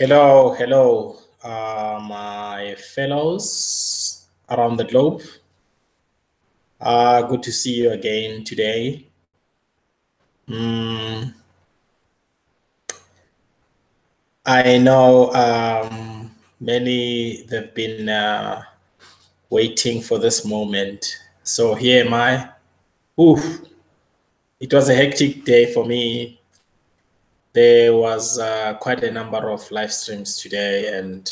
Hello, hello, my fellows around the globe. Good to see you again today. I know many they've been waiting for this moment. So here am I. Oof, it was a hectic day for me. There was quite a number of live streams today, and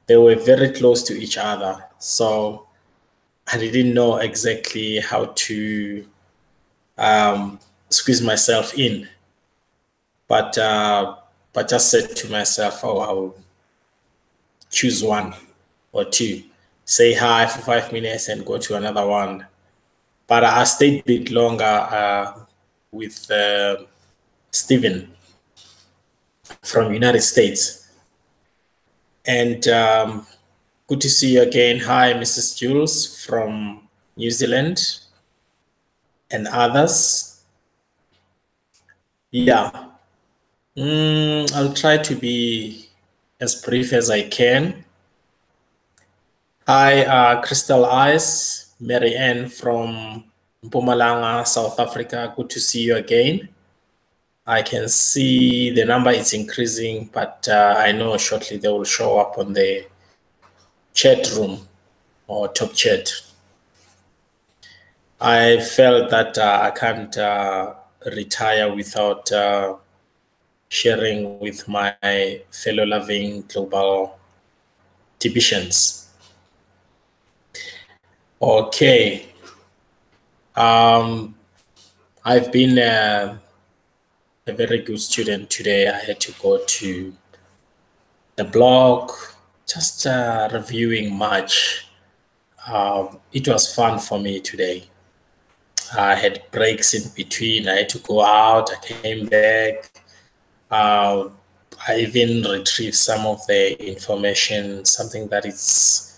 they were very close to each other. So I didn't know exactly how to squeeze myself in, but just said to myself, "Oh, I'll choose one or two, say hi for 5 minutes, and go to another one." But I stayed a bit longer with Stephen from United States, and good to see you again. Hi, Mrs. Jules from New Zealand, and others. Yeah. I'll try to be as brief as I can. Hi, Crystal Eyes, Mary Ann from Mpumalanga, South Africa. Good to see you again. I can see the number is increasing, but I know shortly they will show up on the chat room or top chat. I felt that I can't retire without sharing with my fellow loving global TBCians. Okay. I've been a very good student today. I had to go to the blog, just reviewing much. It was fun for me today. I had breaks in between. I had to go out. I came back. I even retrieved some of the information, something that is,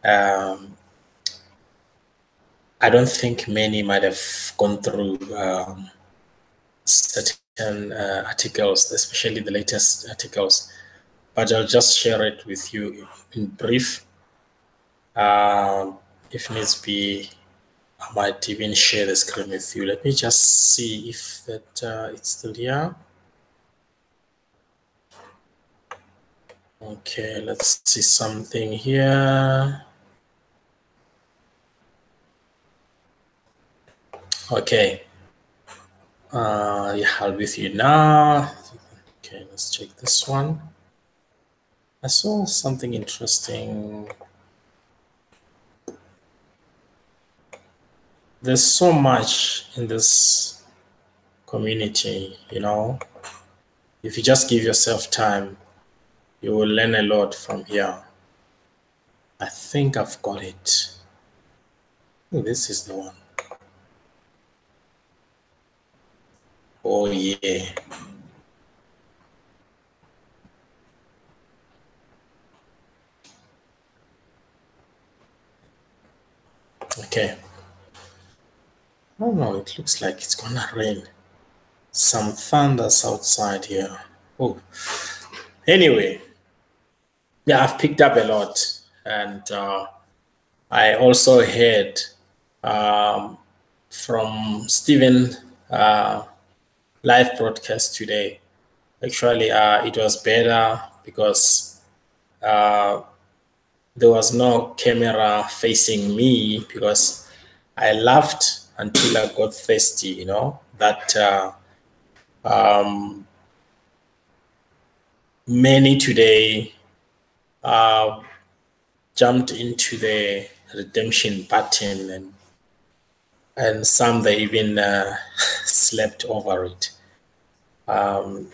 I don't think many might have gone through certain articles, especially the latest articles, but I'll just share it with you in brief. If needs be, I might even share the screen with you. Let me just see if that it's still here. Okay, let's see something here. Okay. Yeah, I'll be with you now. Okay, let's check this one. I saw something interesting. There's so much in this community, you know. If you just give yourself time, you will learn a lot from here. I think I've got it. Oh, this is the one. Oh, yeah. Okay. Oh no, it looks like it's gonna rain. Some thunders outside here. Oh, anyway, yeah, I've picked up a lot, and I also heard from Stephen live broadcast today. Actually, it was better because there was no camera facing me because I laughed until I got thirsty, you know, that many today jumped into the redemption button, and some they even slept over it.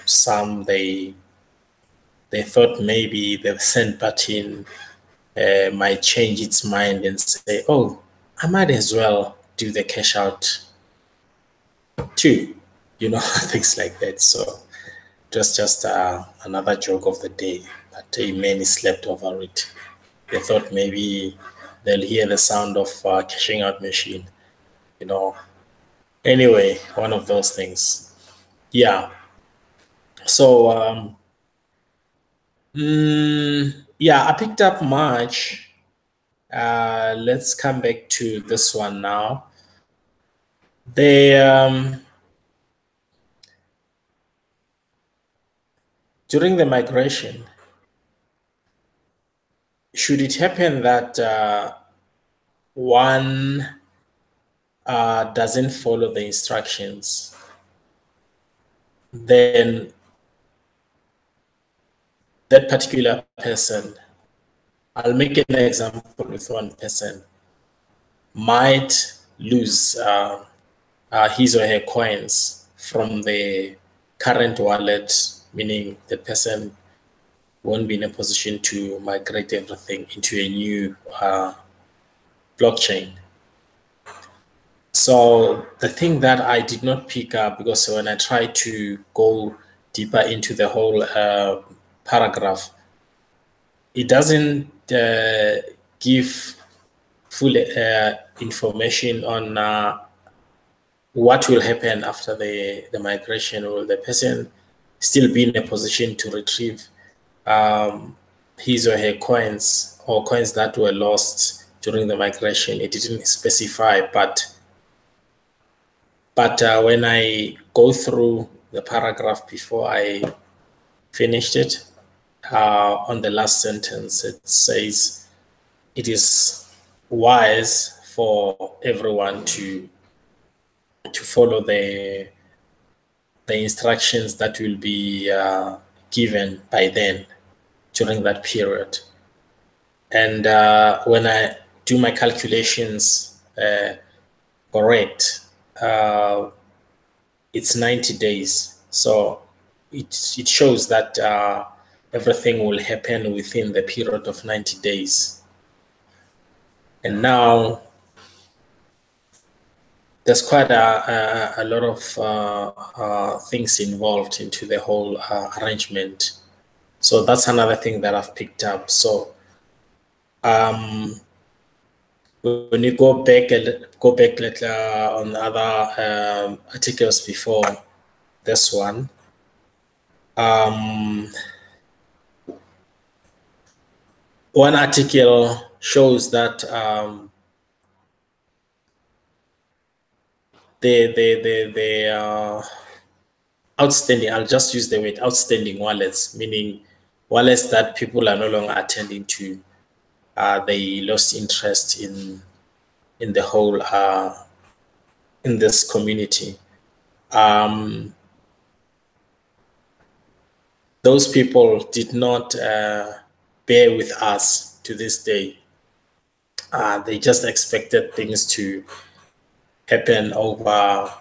Some they thought maybe the send button might change its mind and say, "Oh, I might as well do the cash out too," you know, things like that. So it was just another joke of the day, but many slept over it. They thought maybe they'll hear the sound of cashing out machine, you know. Anyway, one of those things. Yeah. So Yeah, I picked up March. Let's come back to this one now. They during the migration, should it happen that one doesn't follow the instructions, then that particular person, I'll make an example with one person, might lose his or her coins from the current wallet, meaning the person won't be in a position to migrate everything into a new blockchain. So the thing that I did not pick up, because when I tried to go deeper into the whole paragraph, it doesn't give full information on what will happen after the migration. Will the person still be in a position to retrieve his or her coins or coins that were lost during the migration? It didn't specify, but when I go through the paragraph before I finished it, on the last sentence, it says it is wise for everyone to follow the instructions that will be given by then during that period. And when I do my calculations correct, it's 90 days. So it shows that everything will happen within the period of 90 days. And now there's quite a lot of things involved into the whole arrangement. So that's another thing that I've picked up. So when you go back on other articles before this one, one article shows that the outstanding, I'll just use the word outstanding wallets, meaning wallets that people are no longer attending to. They lost interest in the whole in this community. Those people did not bear with us to this day. They just expected things to happen over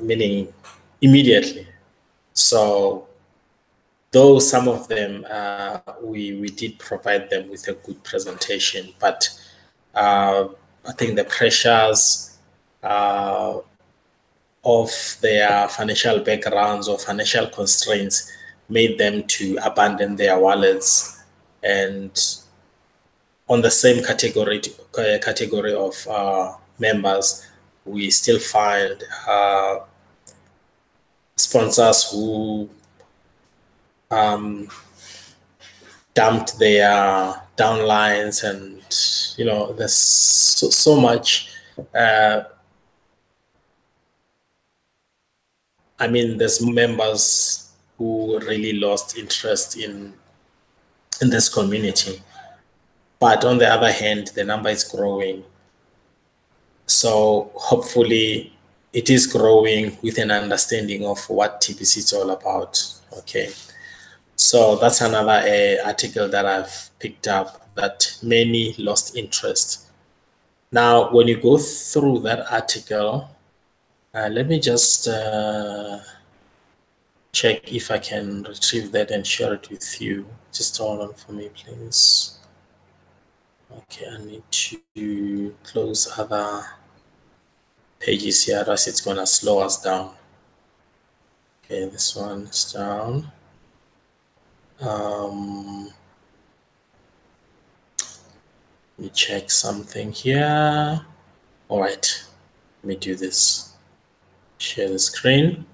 meaning immediately. So though some of them we did provide them with a good presentation, but I think the pressures of their financial backgrounds or financial constraints made them to abandon their wallets. And on the same category of members, we still find sponsors who dumped their downlines, and there's so much. There's members who really lost interest in this community. But on the other hand, the number is growing. So hopefully it is growing with an understanding of what TBC is all about. Okay. So that's another article that I've picked up, that many lost interest. Now, when you go through that article, let me just check if I can retrieve that and share it with you. Just hold on for me, please. Okay, I need to close other pages here, otherwise it's gonna slow us down. Okay, this one is down. Let me check something here. All right, let me do this. Share the screen.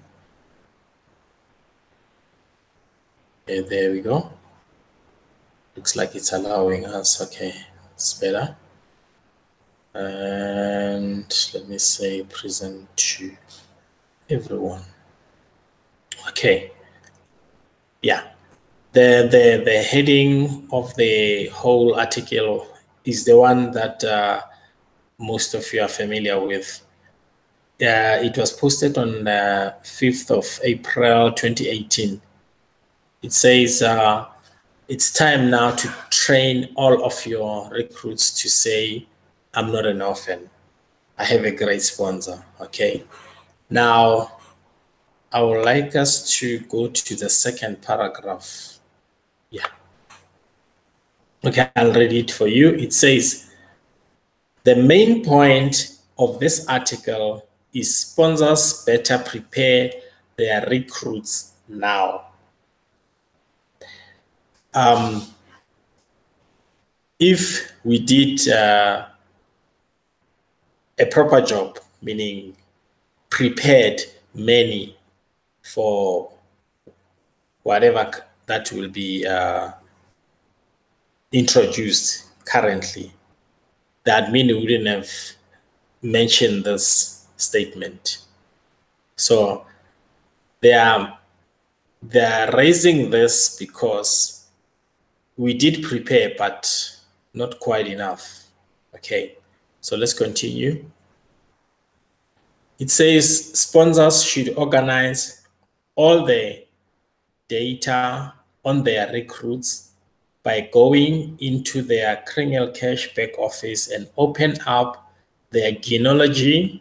Okay, there we go. Looks like it's allowing us. Okay, it's better. And let me say present to everyone. Okay. Yeah. The heading of the whole article is the one that most of you are familiar with. It was posted on the 5th of April 2018. It says, it's time now to train all of your recruits to say, I'm not an orphan. I have a great sponsor. Okay. Now, I would like us to go to the second paragraph. Yeah. Okay, I'll read it for you. It says, the main point of this article is sponsors better prepare their recruits now. If we did a proper job, meaning prepared many for whatever that will be introduced currently, the admin wouldn't have mentioned this statement. So they're raising this because we did prepare, but not quite enough. Okay, so let's continue. It says sponsors should organize all the data on their recruits by going into their Criminal Cash back office and open up their genealogy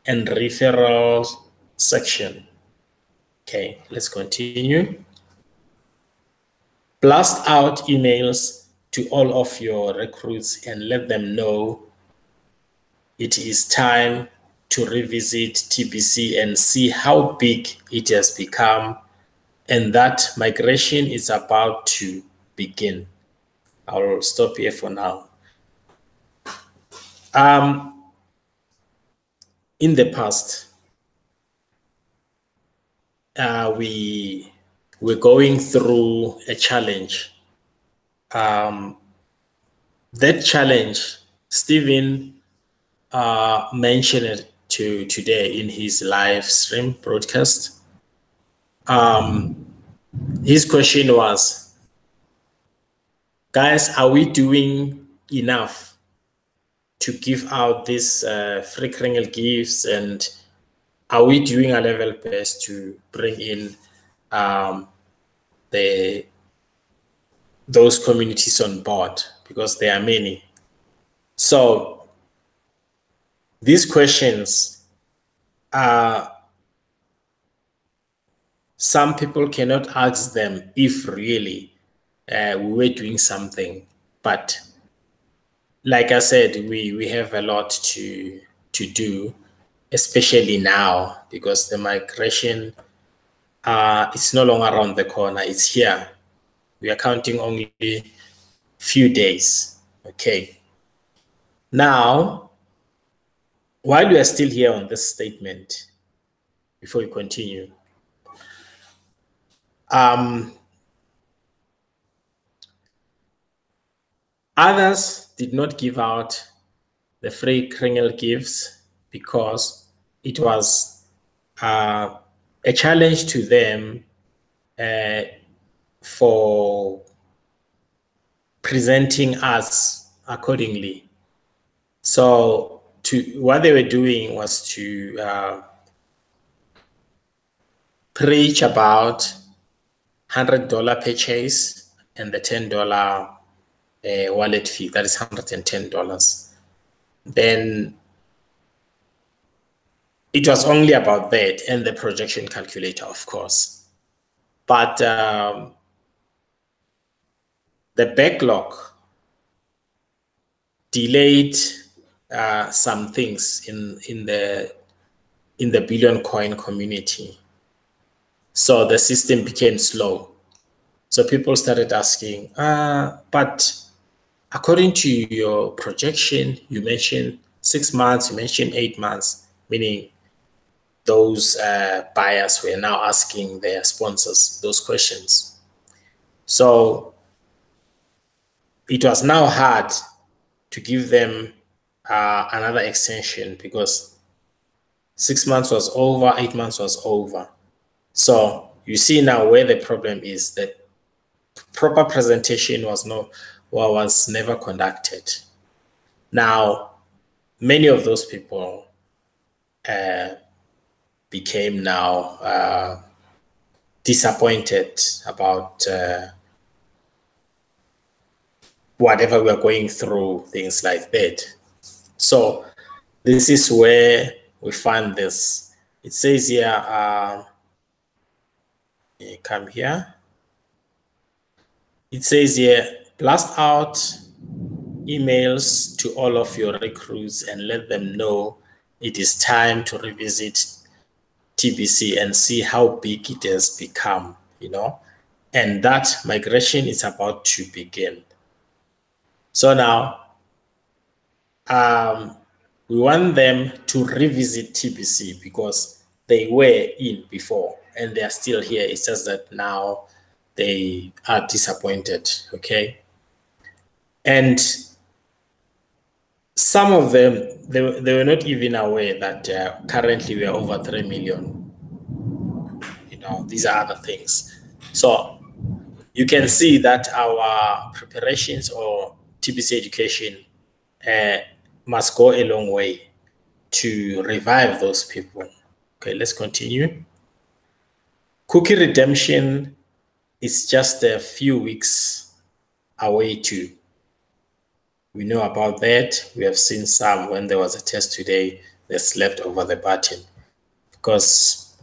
and referrals section. Okay, let's continue. Blast out emails to all of your recruits and let them know it is time to revisit TBC and see how big it has become and that migration is about to begin. I'll stop here for now. In the past, we were going through a challenge. That challenge, Stephen mentioned it today in his live stream broadcast. His question was, guys, are we doing enough to give out these free criminal gifts, and are we doing our level best to bring in those communities on board, because there are many? So these questions are, some people cannot ask them if really we were doing something, but like I said, we have a lot to do, especially now, because the migration it's no longer around the corner, it's here. We are counting only few days. Okay. Now, while we are still here on this statement, before we continue, others did not give out the free criminal gifts because it was a challenge to them for presenting us accordingly. So what they were doing was to preach about $100 purchase and the $10 wallet fee. That is $110. Then it was only about that and the projection calculator, of course. But the backlog delayed some things in the Billion Coin community. So the system became slow. So people started asking, but according to your projection, you mentioned 6 months, you mentioned 8 months, meaning those buyers were now asking their sponsors those questions. So it was now hard to give them another extension because 6 months was over, 8 months was over. So you see now where the problem is, that proper presentation was never conducted. Now, many of those people became now disappointed about whatever we are going through, things like that. So this is where we find this. It says here, come here. It says here, blast out emails to all of your recruits and let them know it is time to revisit TBC and see how big it has become, and that migration is about to begin. So now we want them to revisit TBC because they were in before and they are still here. It's just that now they are disappointed, okay? And some of them, they were not even aware that currently we are over 3 million. These are other things. So you can see that our preparations or TBC education must go a long way to revive those people. Okay, let's continue. Cookie redemption is just a few weeks away too. We know about that. We have seen some when there was a test today, they slept over the button because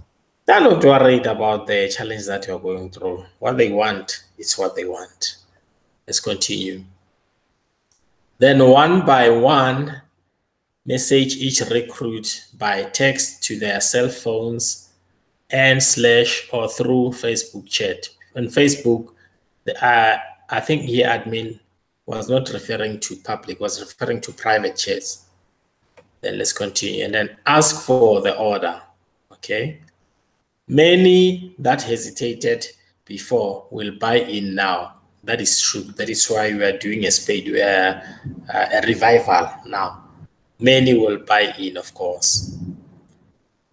they're not worried about the challenge that you're going through. What they want is what they want. Let's continue. Then one by one, message each recruit by text to their cell phones and / or through Facebook chat. On Facebook, I think here admin was not referring to public, was referring to private chats. Then let's continue and then ask for the order, okay? Many that hesitated before will buy in now. That is true. That is why we are doing a revival now. Many will buy in, of course.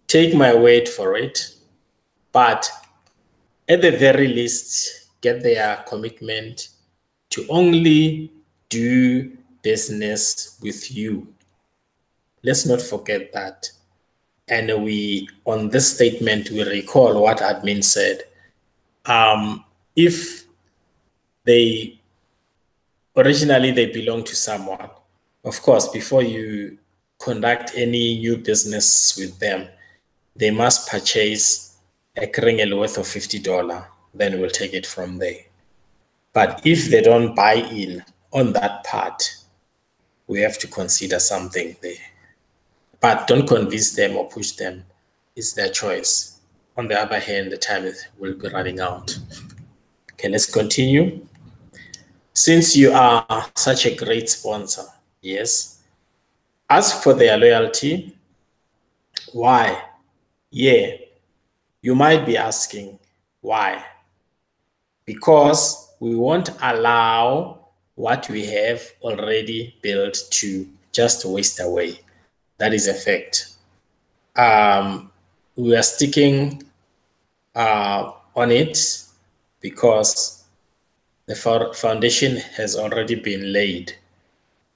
Take my word for it, but at the very least, get their commitment to only do business with you. Let's not forget that. And on this statement, we recall what admin said. If originally they belong to someone, of course, before you conduct any new business with them, they must purchase a kringel worth of $50. Then we'll take it from there. But if they don't buy in on that part, we have to consider something there. But don't convince them or push them. It's their choice. On the other hand, the time will be running out. Okay, let's continue. Since you are such a great sponsor, yes, ask for their loyalty. Why? Yeah, you might be asking, why? Because we won't allow what we have already built to just waste away. That is a fact. We are sticking on it because the foundation has already been laid.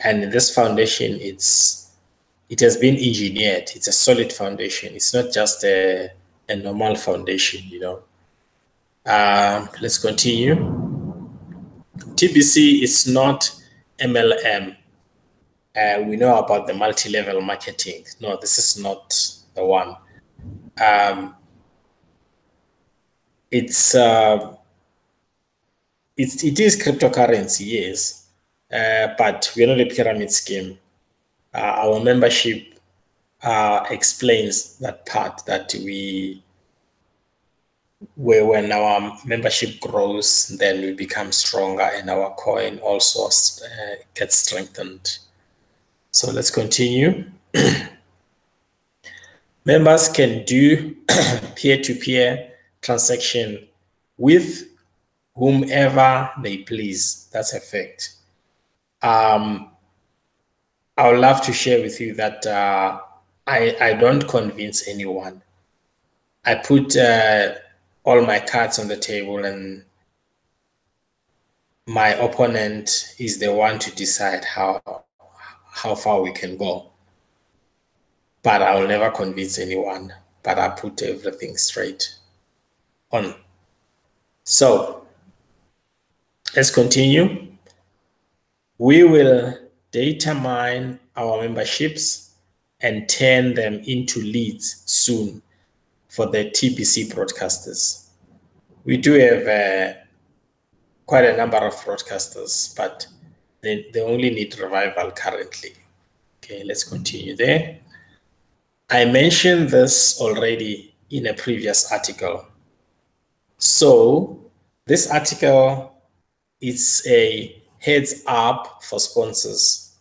And this foundation, it has been engineered. It's a solid foundation. It's not just a normal foundation, Let's continue. TBC is not MLM. We know about the multi-level marketing. No, this is not the one. It is cryptocurrency, yes, but we're not a pyramid scheme. Our membership explains that part, that when our membership grows, then we become stronger and our coin also gets strengthened. So let's continue. Members can do peer-to-peer transaction with whomever they please. That's a fact. I would love to share with you that I don't convince anyone. I put all my cards on the table, and my opponent is the one to decide how far we can go. But I will never convince anyone. But I put everything straight on. So let's continue. We will data mine our memberships and turn them into leads soon for the TBC broadcasters. We do have quite a number of broadcasters, but they only need revival currently. Okay, let's continue there. I mentioned this already in a previous article. So this article is a heads up for sponsors.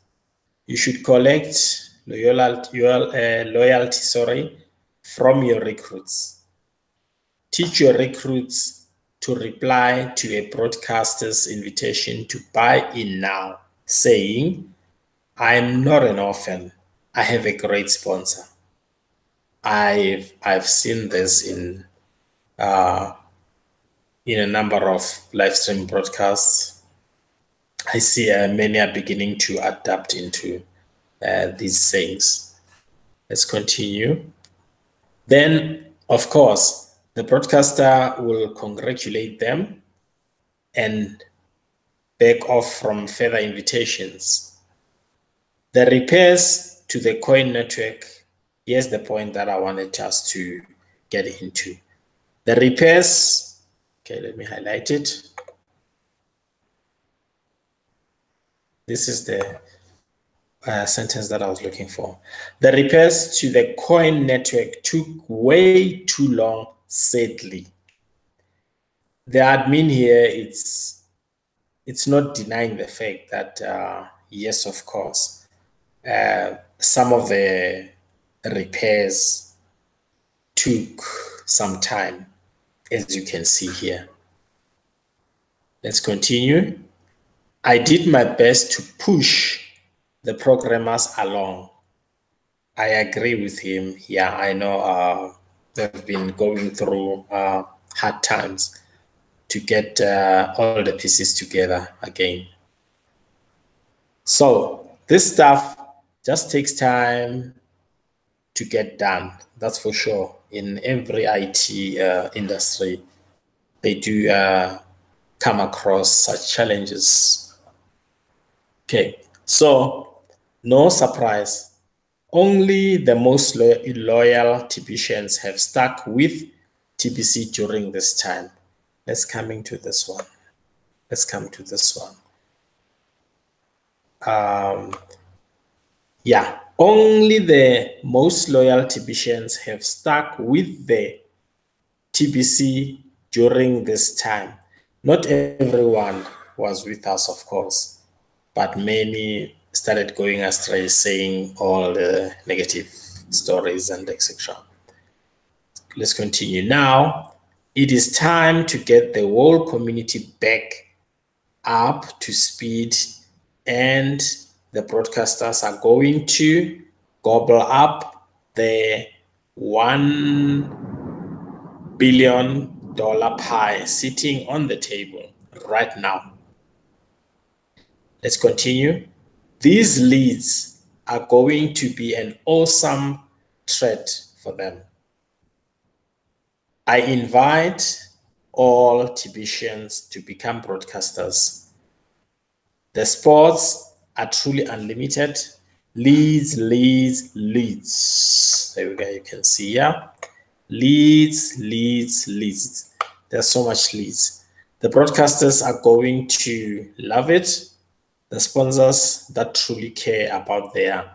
You should collect loyalty from your recruits. Teach your recruits to reply to a broadcaster's invitation to buy in now, saying, I'm not an orphan. I have a great sponsor. I've seen this in a number of live stream broadcasts. I see many are beginning to adapt into these sayings. Let's continue. Then, of course, the broadcaster will congratulate them and back off from further invitations. The repairs to the coin network, here's the point that I wanted us to get into. The repairs, okay, let me highlight it. This is the sentence that I was looking for. The repairs to the coin network took way too long, sadly. The admin here, it's not denying the fact that, yes, of course, some of the repairs took some time, as you can see here. Let's continue. I did my best to push the programmers along. I agree with him. Yeah, I know they've been going through hard times to get all the pieces together again. So this stuff just takes time to get done. That's for sure. In every IT industry, they do come across such challenges. Okay, so no surprise. Only the most loyal TBCians have stuck with TBC during this time. Let's come into this one. Let's come to this one. Yeah, only the most loyal TBCians have stuck with the TBC during this time. Not everyone was with us, of course, but many started going astray, saying all the negative stories and etc. Let's continue. Now, it is time to get the whole community back up to speed, and the broadcasters are going to gobble up the $1 billion pie sitting on the table right now. Let's continue. These leads are going to be an awesome threat for them. I invite all TBCians to become broadcasters. The sports are truly unlimited. Leads, leads, leads. There we go, you can see here. Leads, leads, leads. There's so much leads. The broadcasters are going to love it. The sponsors that truly care about their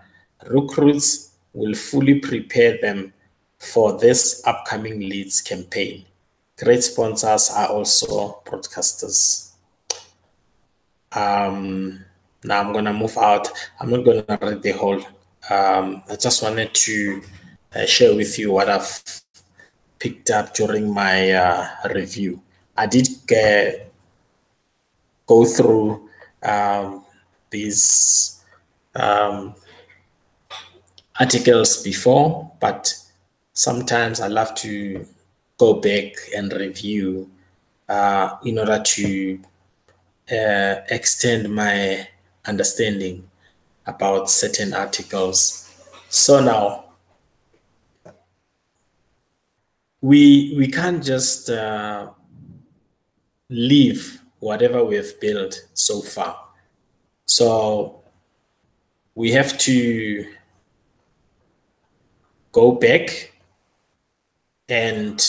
recruits will fully prepare them for this upcoming leads campaign. Great sponsors are also broadcasters. Now I'm going to move out. I'm not going to read the whole. I just wanted to share with you what I've picked up during my review. I did go through these articles before, but sometimes I love to go back and review in order to extend my understanding about certain articles. So now we can't just leave whatever we've built so far. So we have to go back and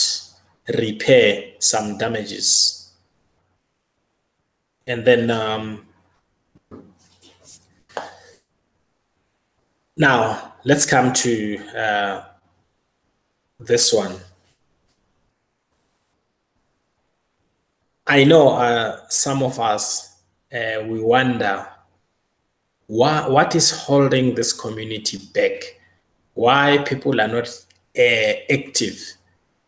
repair some damages. And then now let's come to this one. I know some of us, we wonder what is holding this community back? Why people are not active?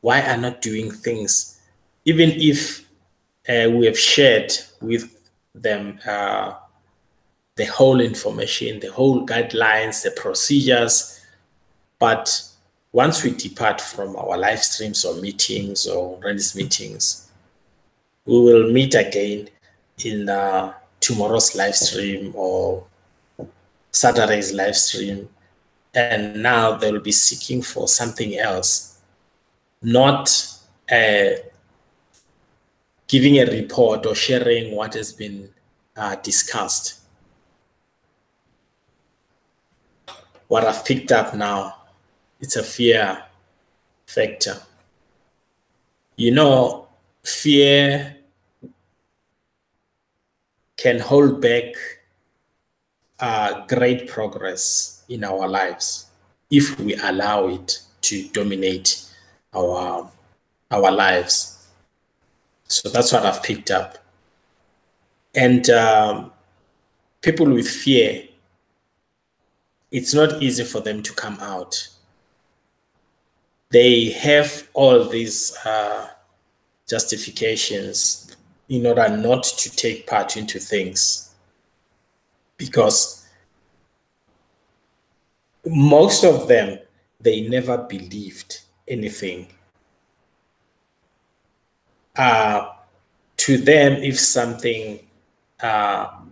Why are not doing things? Even if we have shared with them the whole information, the whole guidelines, the procedures, but once we depart from our live streams or meetings or Redis meetings, we will meet again in tomorrow's live stream or Saturday's live stream, and now they'll be seeking for something else, not giving a report or sharing what has been discussed. What I've picked up now, it's a fear factor. You know, fear can hold back great progress in our lives if we allow it to dominate our lives. So that's what I've picked up. And people with fear, it's not easy for them to come out. They have all these justifications in order not to take part into things, because most of them, they never believed anything. To them, if something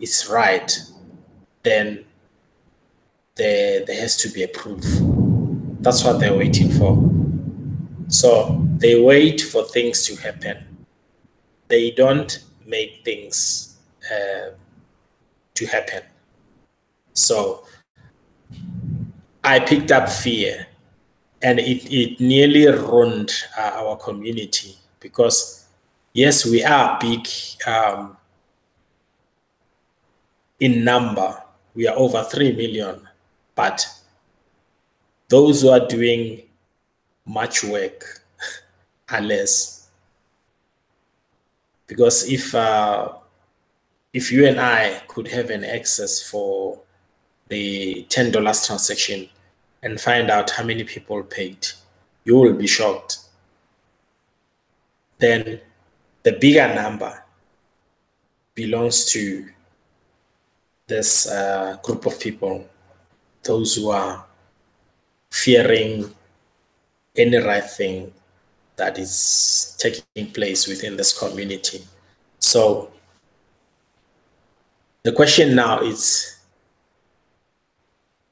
is right, then there has to be a proof. That's what they're waiting for. So they wait for things to happen. They don't make things to happen. So I picked up fear, and it nearly ruined our community, because yes, we are big in number. We are over 3 million, but those who are doing much work are less. Because if you and I could have an access for the $10 transaction and find out how many people paid, you will be shocked. Then the bigger number belongs to this group of people, those who are fearing any right thing that is taking place within this community. So the question now is,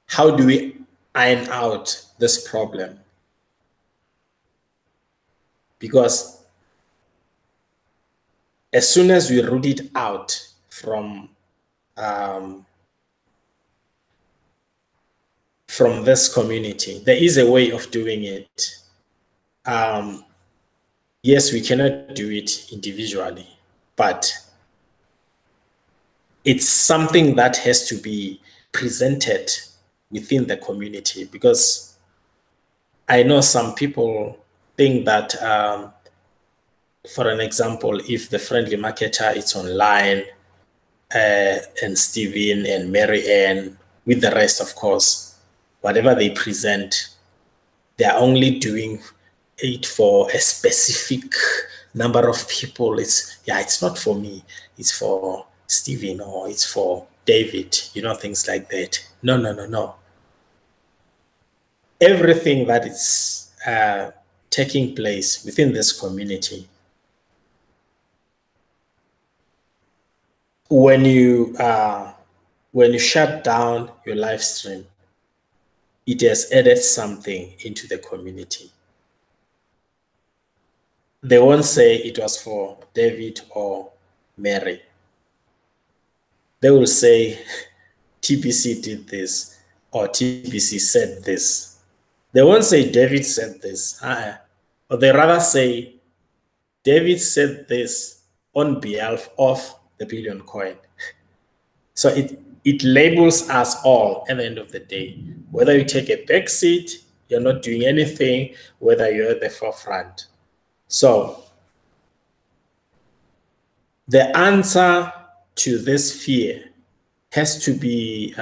how do we iron out this problem? Because as soon as we root it out from this community, there is a way of doing it. Yes, we cannot do it individually, but it's something that has to be presented within the community, because I know some people think that, for an example, if the friendly marketer is online, and Steven and Mary Ann, with the rest, of course, whatever they present, they are only doing it for a specific number of people. It's not for me. It's for Stephen, or it's for David, things like that. No, no, no, no. Everything that is taking place within this community, when you shut down your live stream, it has added something into the community. They won't say it was for David or Mary. They will say TBC did this or TBC said this. They won't say David said this. Or they rather say David said this on behalf of the billion coin. So it labels us all at the end of the day. Whether you take a back seat, you're not doing anything, whether you're at the forefront. So the answer to this fear has to be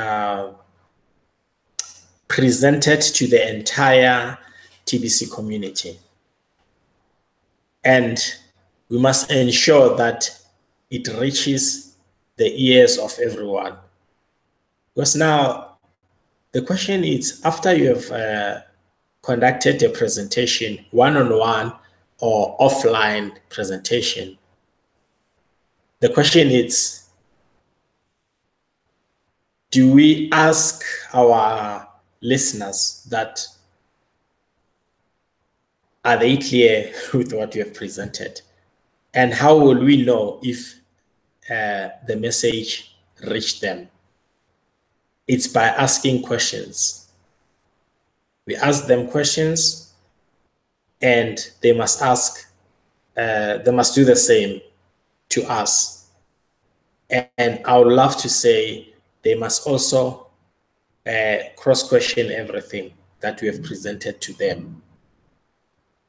presented to the entire TBC community. And we must ensure that it reaches the ears of everyone. Because now the question is, after you have conducted a presentation, one-on-one or offline presentation, the question is, do we ask our listeners that, are they clear with what you have presented? And how will we know if the message reached them? It's by asking questions. We ask them questions, and they must they must do the same to us. And I would love to say they must also cross-question everything that we have presented to them.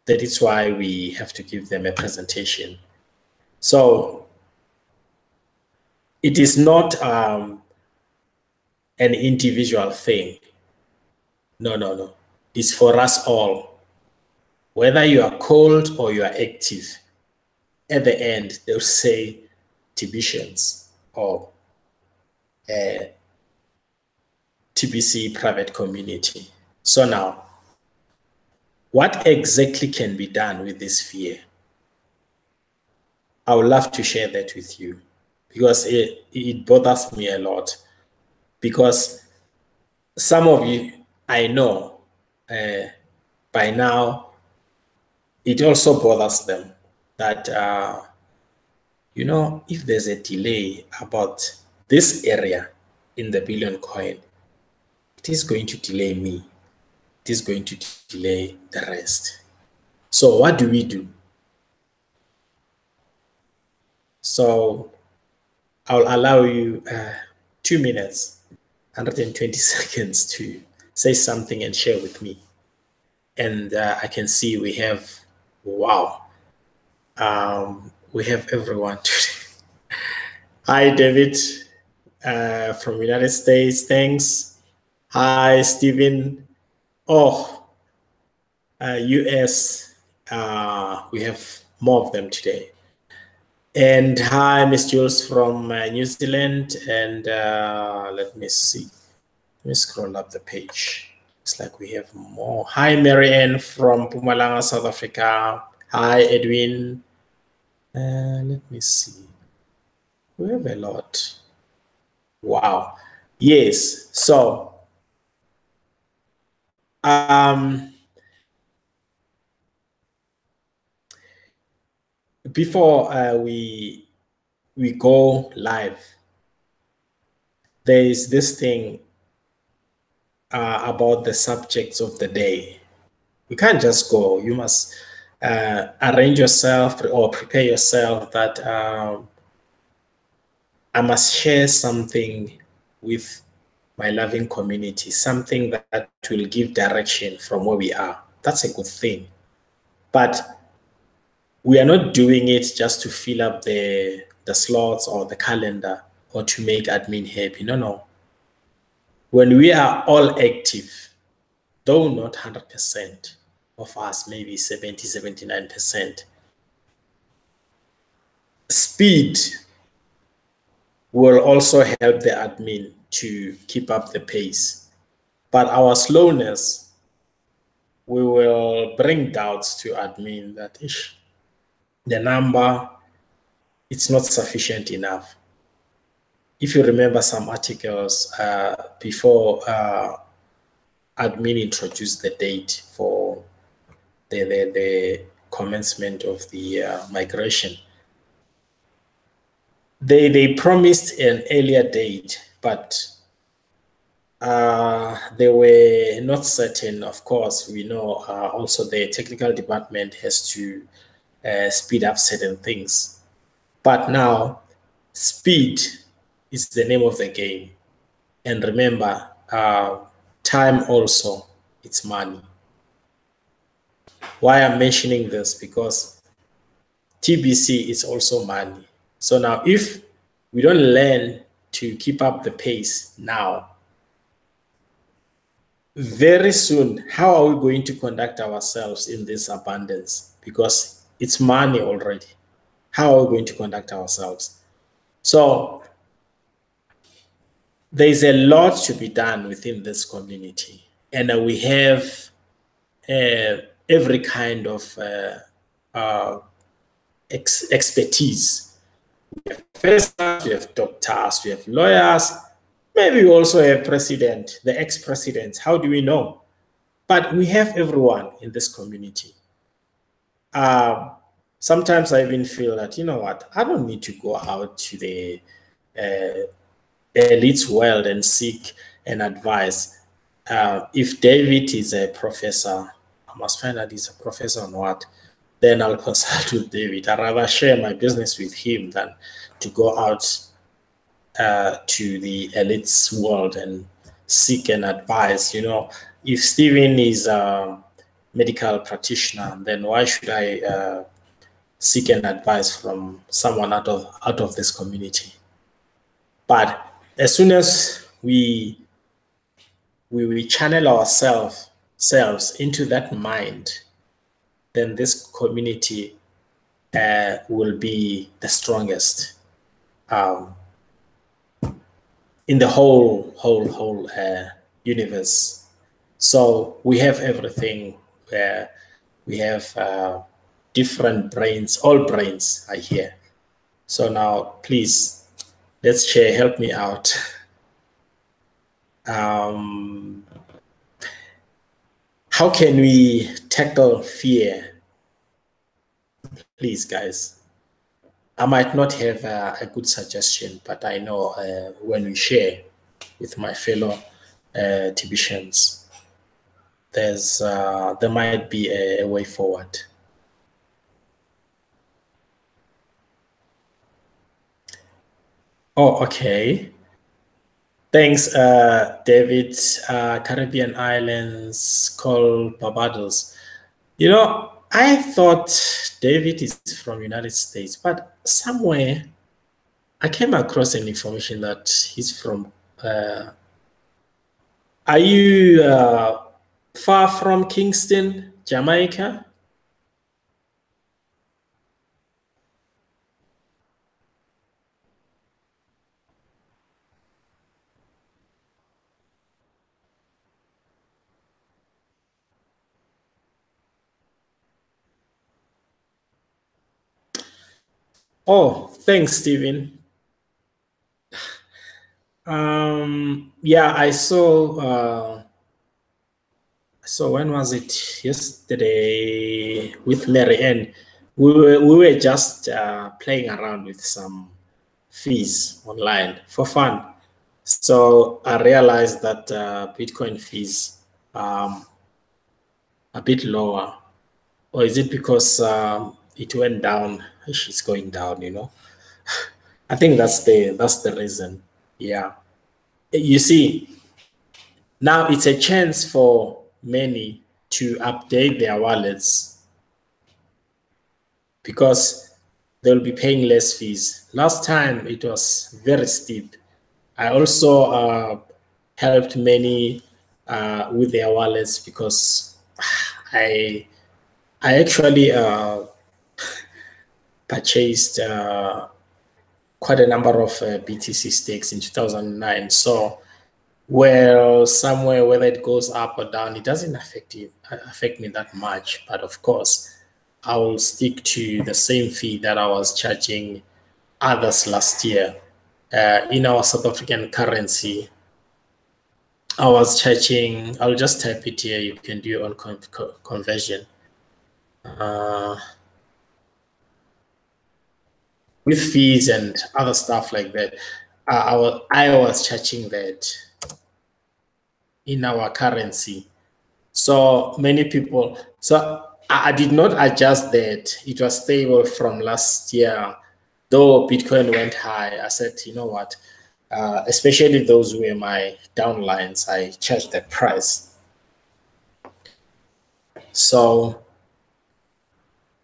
That is why we have to give them a presentation. So it is not an individual thing. No, no, no. It's for us all. Whether you are cold or you are active, at the end, they'll say TBCians or TBC private community. So now, what exactly can be done with this fear? I would love to share that with you, because it bothers me a lot. Because some of you, I know, by now, it also bothers them that, if there's a delay about this area in the billion coin, it is going to delay me. It is going to delay the rest. So what do we do? So I'll allow you 2 minutes, 120 seconds to say something and share with me. And I can see we have, wow, we have everyone today. Hi, David from United States, thanks. Hi, Stephen. Oh, US, we have more of them today. And hi, Miss Jules from New Zealand. And let me see. Let me scroll up the page. It's like we have more. Hi, Marianne from Pumalanga, South Africa. Hi, Edwin. Let me see. We have a lot. Wow. Yes. So, before we go live, there is this thing about the subjects of the day. You can't just go. You must arrange yourself or prepare yourself that I must share something with my loving community, something that will give direction from where we are. That's a good thing. But we are not doing it just to fill up the slots or the calendar or to make admin happy. No, no. When we are all active, though not 100% of us, maybe 70, 79%, speed will also help the admin to keep up the pace. But our slowness, we will bring doubts to admin that the number, it's not sufficient enough. If you remember some articles before admin introduced the date for the commencement of the migration, they promised an earlier date, but they were not certain. Of course, we know also the technical department has to speed up certain things. But now, speed is the name of the game. And remember, time also, it's money. Why I'm mentioning this? Because TBC is also money. So now, if we don't learn to keep up the pace now, very soon, how are we going to conduct ourselves in this abundance? Because it's money already. How are we going to conduct ourselves? So there's a lot to be done within this community. And we have every kind of expertise. We have professors, we have doctors, we have lawyers. Maybe we also have president, the ex-presidents. How do we know? But we have everyone in this community. Sometimes I even feel that, you know what, I don't need to go out to the elite world and seek an advice. If David is a professor, I must find out he's a professor on what, then I'll consult with David. I'd rather share my business with him than to go out to the elites world and seek an advice. You know, if Stephen is a medical practitioner, then why should I seek an advice from someone out of this community? But as soon as we channel ourselves into that mind, then this community will be the strongest in the whole universe. So we have everything. We have different brains. All brains are here. So now, please, let's share. Help me out. How can we tackle fear? Please, guys. I might not have a good suggestion, but I know when we share with my fellow TBCians, there might be a way forward. Oh, okay. Thanks, David. Caribbean islands called Barbados. You know, I thought David is from United States, but somewhere I came across an information that he's from. Are you far from Kingston, Jamaica? Oh, thanks, Stephen. Yeah, I saw. So when was it? Yesterday with Mary Ann. We were just playing around with some fees online for fun. So I realized that Bitcoin fees a bit lower. Or is it because it went down? It's going down, you know. I think that's the reason. Yeah. You see, now it's a chance for many to update their wallets because they'll be paying less fees. Last time it was very steep. I also helped many with their wallets because I actually purchased quite a number of BTC stakes in 2009. So, well, somewhere whether it goes up or down, it doesn't affect me that much. But of course, I will stick to the same fee that I was charging others last year. In our South African currency, I was charging, I'll just type it here, you can do your own conversion. With fees and other stuff like that, I was charging that in our currency. So many people, so I did not adjust that. It was stable from last year. Though Bitcoin went high, I said, you know what, especially those who were my downlines, I charged that price. So,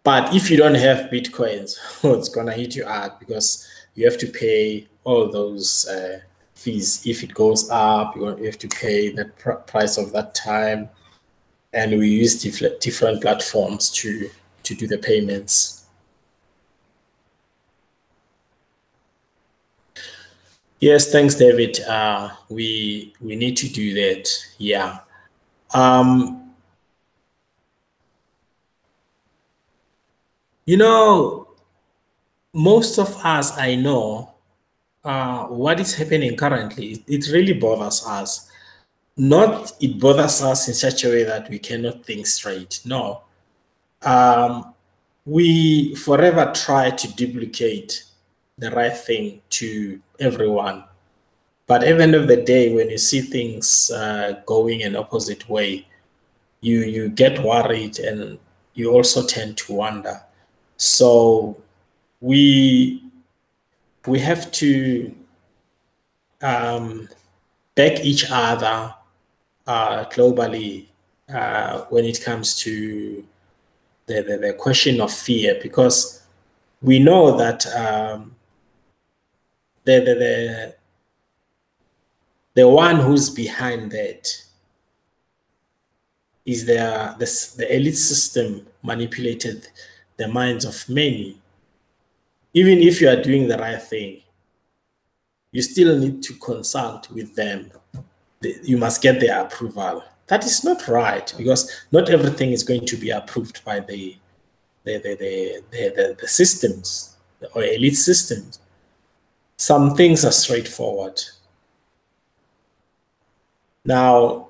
but if you don't have Bitcoins, it's going to hit you hard because you have to pay all those fees. If it goes up, you have to pay the price of that time. And we use different platforms to do the payments. Yes, thanks, David. We need to do that. Yeah. You know, most of us, I know, what is happening currently, it really bothers us. Not it bothers us in such a way that we cannot think straight. No. We forever try to duplicate the right thing to everyone. But at the end of the day, when you see things going an opposite way, you get worried and you also tend to wonder. So we have to back each other globally when it comes to the question of fear, because we know that the one who's behind that is the elite system manipulated the minds of many. Even if you are doing the right thing, you still need to consult with them. You must get their approval. That is not right, because not everything is going to be approved by the systems or elite systems. Some things are straightforward. Now,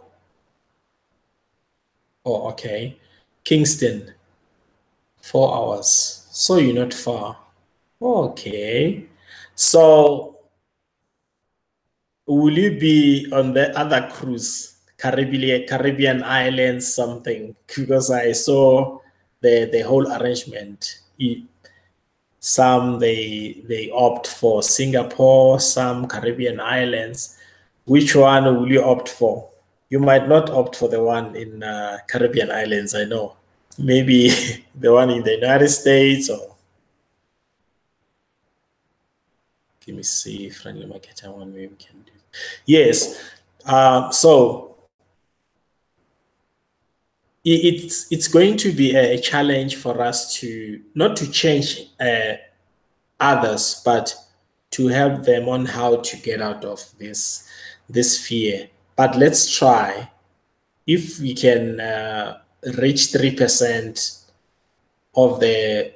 oh, okay, Kingston, 4 hours. So you're not far. Okay. So will you be on the other cruise, Caribbean islands, something? Because I saw the whole arrangement. Some they opt for Singapore, some Caribbean islands. Which one will you opt for? You might not opt for the one in Caribbean islands, I know. Maybe the one in the United States, or let me see, friendly marketer one way we can do. Yes. So it's going to be a challenge for us to not to change others, but to help them on how to get out of this fear. But let's try. If we can reach 3% of the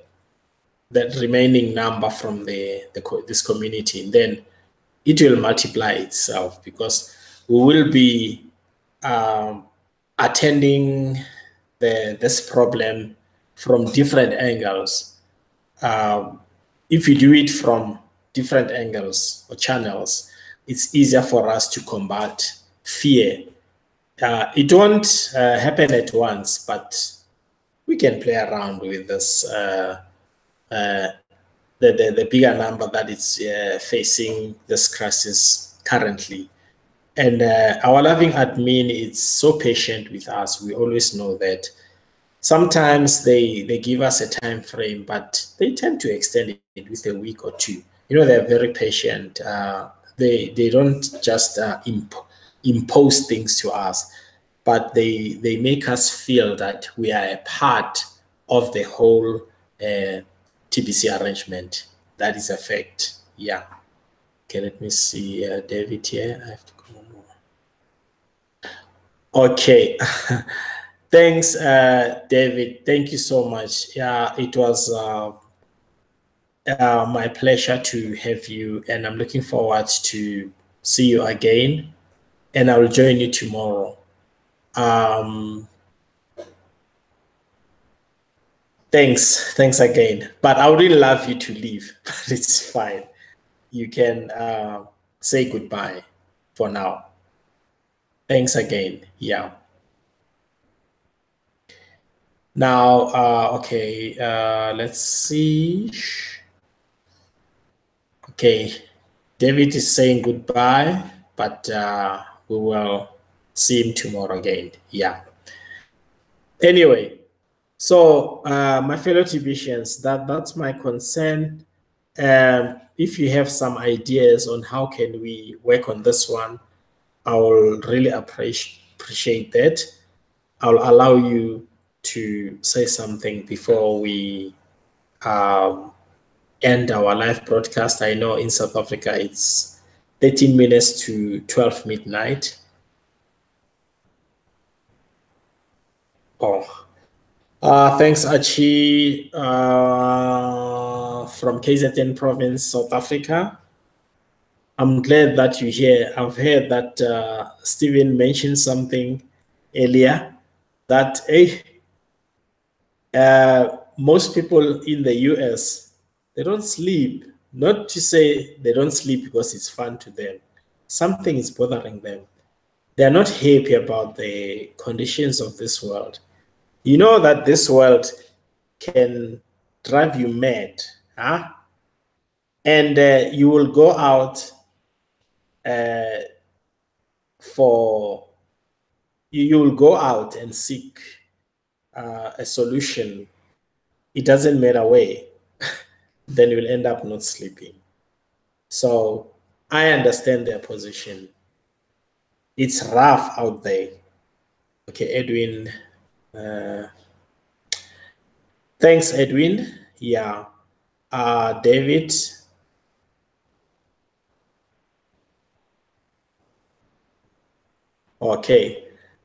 remaining number from this community, then it will multiply itself, because we will be attending this problem from different angles. If you do it from different angles or channels, it's easier for us to combat fear. It won't happen at once, but we can play around with this. The bigger number that is facing this crisis currently. And our loving admin is so patient with us. We always know that. Sometimes they give us a time frame, but they tend to extend it with a week or two. You know, they're very patient. They don't just impose things to us, but they make us feel that we are a part of the whole TBC arrangement. That is a fact. Yeah. Okay, let me see David here. I have to come on more. Okay. Thanks, David. Thank you so much. Yeah, it was my pleasure to have you, and I'm looking forward to see you again. And I will join you tomorrow. Thanks again. But I would really love you to leave, but it's fine. You can say goodbye for now. Thanks again. Yeah. Now, okay, let's see. Okay, David is saying goodbye, but we will see him tomorrow again. Yeah. Anyway, so my fellow Tibetians, that's my concern. If you have some ideas on how can we work on this one, I will really appreciate that. I'll allow you to say something before we end our live broadcast. I know in South Africa it's 13 minutes to 12 midnight. Oh, thanks, Achi, from KZN province, South Africa. I'm glad that you're here. I've heard that Stephen mentioned something earlier that most people in the US, they don't sleep. Not to say they don't sleep because it's fun to them. Something is bothering them. They're not happy about the conditions of this world. You know that this world can drive you mad, huh? And you will go out for you will go out and seek a solution. It doesn't matter where, then you will end up not sleeping. So I understand their position. It's rough out there. Okay, Edwin. Thanks, Edwin. Yeah. David. Okay.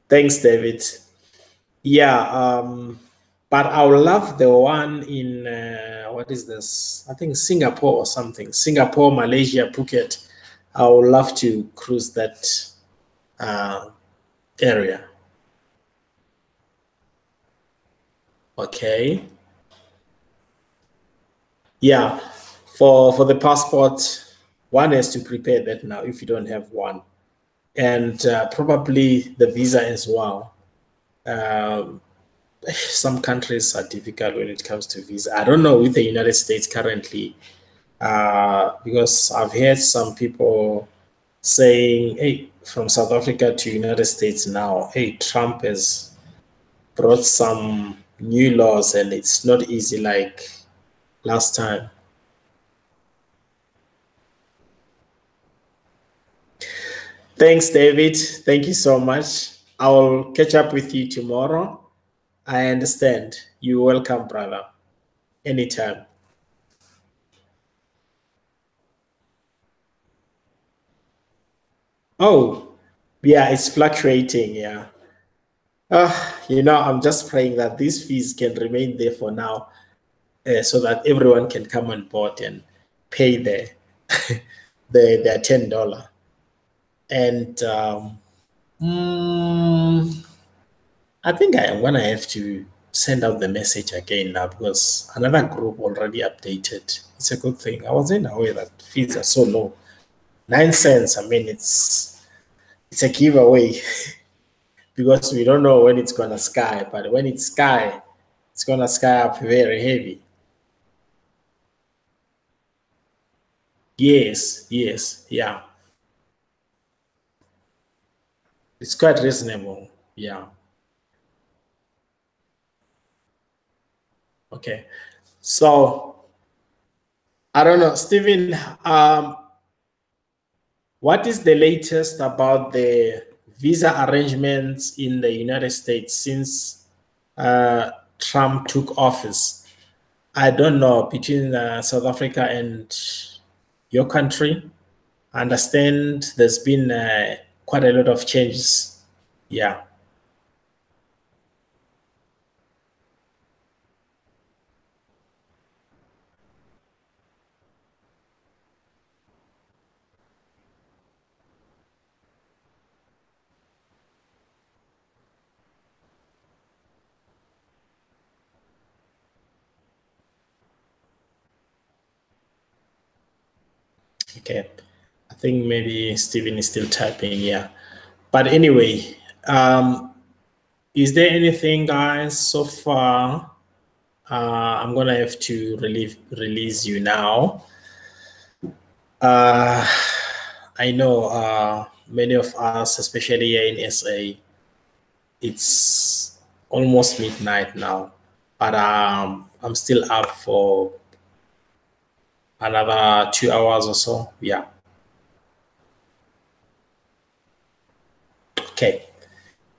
Thanks, David. Yeah. But I would love the one in what is this? I think Singapore or something. Singapore, Malaysia, Phuket. I would love to cruise that area. Okay. Yeah. For the passport, one has to prepare that now if you don't have one, and probably the visa as well. Some countries are difficult when it comes to visa. I don't know with the United States currently, because I've heard some people saying, "Hey, from South Africa to United States now, hey, Trump has brought some new laws, and it's not easy like last time." Thanks, David. Thank you so much. I'll catch up with you tomorrow. I understand. You're welcome, brother. Anytime. Oh, yeah, it's fluctuating. Yeah. I'm just praying that these fees can remain there for now, so that everyone can come on board and pay their $10. And I think I am gonna have to send out the message again now because another group already updated. It's a good thing. I wasn't aware that fees are so low. 9 cents. I mean, it's a giveaway because we don't know when it's gonna sky, but when it's sky, it's gonna sky up very heavy. Yes, yeah. It's quite reasonable. Yeah. Okay. So I don't know, Stephen. What is the latest about the visa arrangements in the United States since Trump took office? I don't know between South Africa and your country. I understand there's been quite a lot of changes. Yeah. Okay. I think maybe Steven is still typing. Yeah. But anyway, is there anything, guys, so far? I'm gonna have to release you now. I know many of us, especially here in SA, it's almost midnight now, but I'm still up for another 2 hours or so. Yeah. Okay.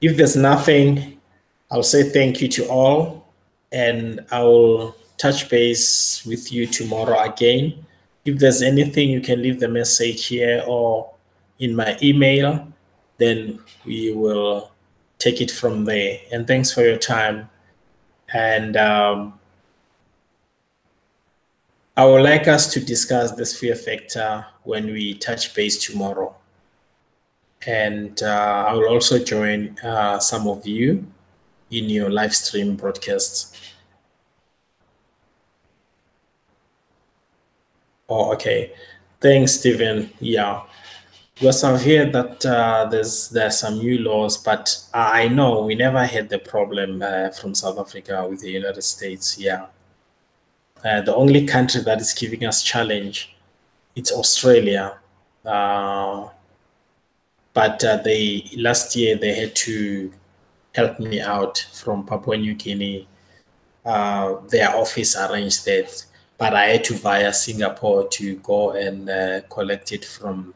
If there's nothing, I'll say thank you to all, and I'll touch base with you tomorrow again. If there's anything, you can leave the message here or in my email, then we will take it from there. And thanks for your time. And I would like us to discuss this fear factor when we touch base tomorrow. And I will also join some of you in your live stream broadcast. Oh, okay. Thanks, Stephen. Yeah. Because I've heard that there's some new laws, but I know we never had the problem from South Africa with the United States. Yeah. The only country that is giving us challenge, it's Australia. But they last year they had to help me out from Papua New Guinea. Their office arranged that, but I had to via Singapore to go and collect it from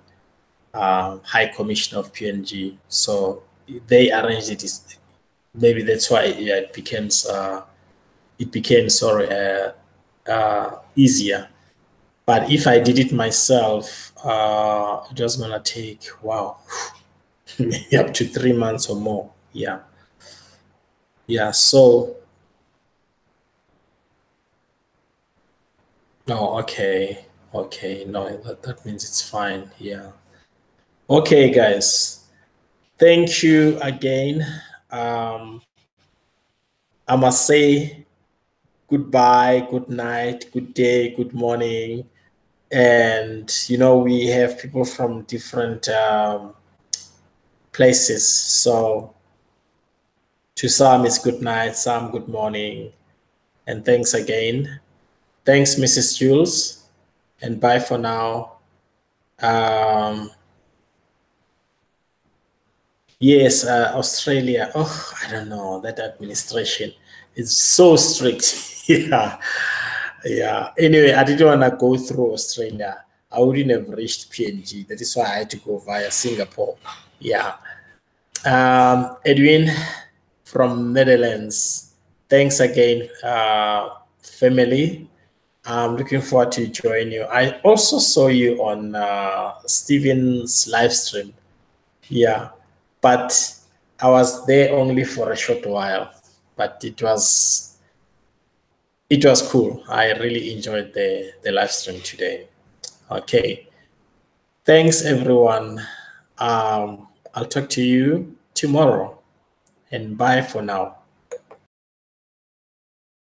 High Commissioner of PNG. So they arranged it. Maybe that's why it became easier. But if I did it myself, it was gonna take up to 3 months or more. Yeah, yeah. So, oh, okay, okay. No, that means it's fine. Yeah. Okay, guys. Thank you again. I must say goodbye, good night, good day, good morning. And, we have people from different places. So to some, it's good night, some good morning. And thanks again. Thanks, Mrs. Jules. And bye for now. Yes, Australia. Oh, I don't know. That administration is so strict. Yeah. Yeah. Anyway, I didn't want to go through Australia. I wouldn't have reached PNG. That is why I had to go via Singapore. Yeah. Edwin from Netherlands. Thanks again, family. I'm looking forward to join you. I also saw you on Steven's live stream. Yeah, but I was there only for a short while. But it was cool. I really enjoyed the live stream today. Okay, thanks everyone. I'll talk to you tomorrow, and bye for now.